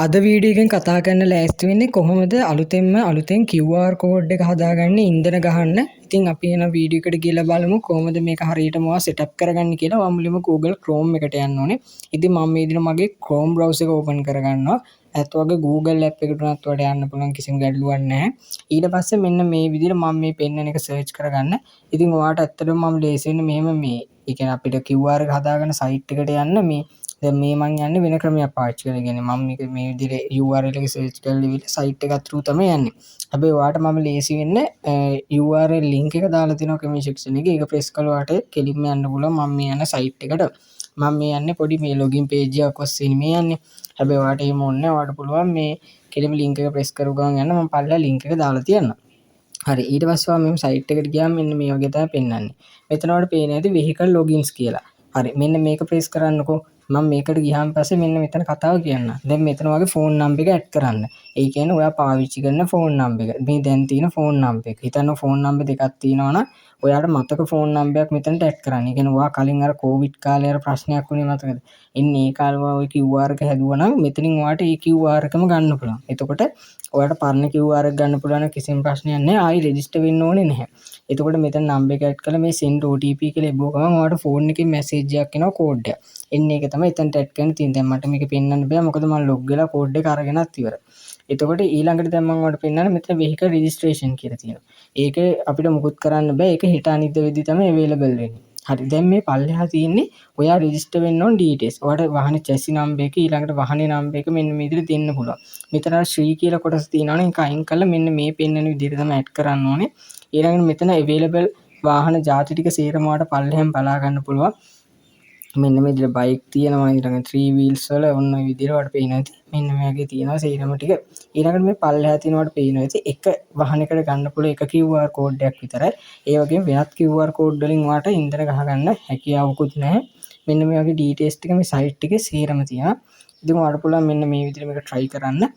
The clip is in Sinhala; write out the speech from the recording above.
අද වීඩියෝ එකෙන් කතා කරන්න ලෑස්ති වෙන්නේ කොහොමද අලුතෙන් QR කෝඩ් එක හදාගන්නේ ඉන්ධන ගහන්න. ඉතින් අපි එන වීඩියෝ එකට ගිහලා බලමු කොහොමද මේක හරියටම සෙටප් කරගන්නේ කියලා. මම මුලින්ම Google Chrome එකට යන්න ඕනේ. ඉතින් මම මේ විදිහට මගේ Chrome browser එක open කරගන්නවා. ඒත් වගේ Google app එකට උනත් වලට යන්න පුළුවන්, කිසිම ගැටලුවක් නැහැ. ඊට පස්සේ මෙන්න මේ විදිහට මම මේ පෙන්නන එක search කරගන්න. ඉතින් ඔයාලට ඇත්තටම මම ලේසි වෙන්නේ මෙහෙම මේ ඒ කියන්නේ අපිට QR එක හදාගන්න site එකට යන්න මේ දැන් මේ මං යන්නේ වෙන ක්‍රමයක් පාවිච්චි කරලා. කියන්නේ මම මේක මේ විදිහට URL එක සර්ච් කරලා ඉවිල්ලා site එක through තමයි යන්නේ. හැබැයි ඔයාලට මම ලේසි වෙන්න URL link එක දාලා තියෙනවා comment section එකේ. ඒක press කළා ඔයාලට කෙලින්ම යන්න පුළුවන්. මම මේ යන site එකට. මම මේ යන්නේ පොඩි මේ login page එකක් ඔස්සේ මේ යන්නේ. හැබැයි ඔයාලට එහෙම ඕනේ නැහැ. ඔයාලට පුළුවන් මේ කෙලින්ම link එක press කරු ගමන් යන්න. මම පල්ලා link එක දාලා තියන්නම්. හරි, ඊට පස්සේ මම site එකට ගියාම මෙන්න මේ වගේ තමයි පෙන්නන්නේ. මෙතන ඔයාලට පේන්නේ නැති vehicle logins කියලා. හරි, මෙන්න මේක press කරන්නකෝ. මම මේකට ගියාන් පස්සේ මෙන්න මෙතන කතාව කියන්න. දැන් මෙතන වගේ ෆෝන් නම්බර් එක ඇඩ් කරන්න. ඒ කියන්නේ ඔයා පාවිච්චි කරන ෆෝන් නම්බර් එක. මේ දැන් තියෙන ෆෝන් නම්බර් එක. හිතන්න ෆෝන් නම්බර් දෙකක් තියෙනවා නම් ඔයාට මතක ෆෝන් නම්බරයක් මෙතනට ඇඩ් කරන්න. ඒ කියන්නේ ඔයා කලින් අර කොවිඩ් කාලේ අර ප්‍රශ්නයක් වුණේ මතකද? ඉන්නේ ඒ කාලේ ඔය QR එක හැදුවා නම් මෙතනින් ඔයාට ඒ QR එකම ගන්න පුළුවන්. එතකොට ඔයාට පරණ QR එක ගන්න පුළුවන් කිසිම ප්‍රශ්නයක් නැහැ. ආයි රෙජිස්ටර් වෙන්න ඕනේ නැහැ. එතකොට මෙතන නම්බර් එක ඇඩ් කරලා මේ send OTP කියලා එබුව ගමන් ඔයාට ෆෝන් එකේ මැසේජ් එකක් එනවා, කෝඩ් එකක්. එන්නේ ඒක තමයි එතනට ඇඩ් කරන්න තියෙන්නේ. දැන් මට මේක පෙන්වන්න බෑ මොකද මම log වෙලා කෝඩ් එක අරගෙනත් ඉවරයි. එතකොට ඊළඟට දැන් මම ඔයාලට පෙන්වන්නේ මෙතන vehicle registration කියලා තියෙනවා. ඒක අපිට මුකුත් කරන්න බෑ. ඒක හෙට අනිද්දා වෙද්දි තමයි available වෙන්නේ. හරි, දැන් මේ පල්ලෙහා තියෙන්නේ ඔයා register වෙන්න ඕන details. ඔයාලට වාහනේ chassis number එක ඊළඟට වාහනේ number එක මෙන්න මේ විදිහට දෙන්න පුළුවන්. මෙතන ශ්‍රී කියලා කොටස තියෙනවනේ ඒක අයින් කරලා මෙන්න මේ පෙන්වන විදිහට තමයි ඇඩ් කරන්න ඕනේ. ඊළඟට මෙතන available වාහන ಜಾති ටික සේරම ඔයාලට පල්ලෙහෙන් බලා ගන්න පුළුවන්. මෙන්න මේ විදිහට බයික් තියෙනවා, ඊළඟ 3 wheels වල ඔන්න ඔය විදිහට ඔයාලට පේනවා ඇති. මෙන්න මේ වගේ තියෙනවා සේරම ටික. ඊළඟට මේ පල්ලෙහා තියෙන ඔයාලට පේනවා ඇති එක වාහනයකට ගන්න පුළුවන් එක QR කෝඩ් එකක් විතරයි. ඒ වගේම වෙනත් QR කෝඩ් වලින් ඔයාලට ඉන්ධන ගහ ගන්න හැකියාවකුත් නැහැ. මෙන්න මේ වගේ details ටික මේ site එකේ සේරම තියෙනවා. ඉතින් ඔයාලට පුළුවන් මෙන්න මේ විදිහට මේක try කරන්න.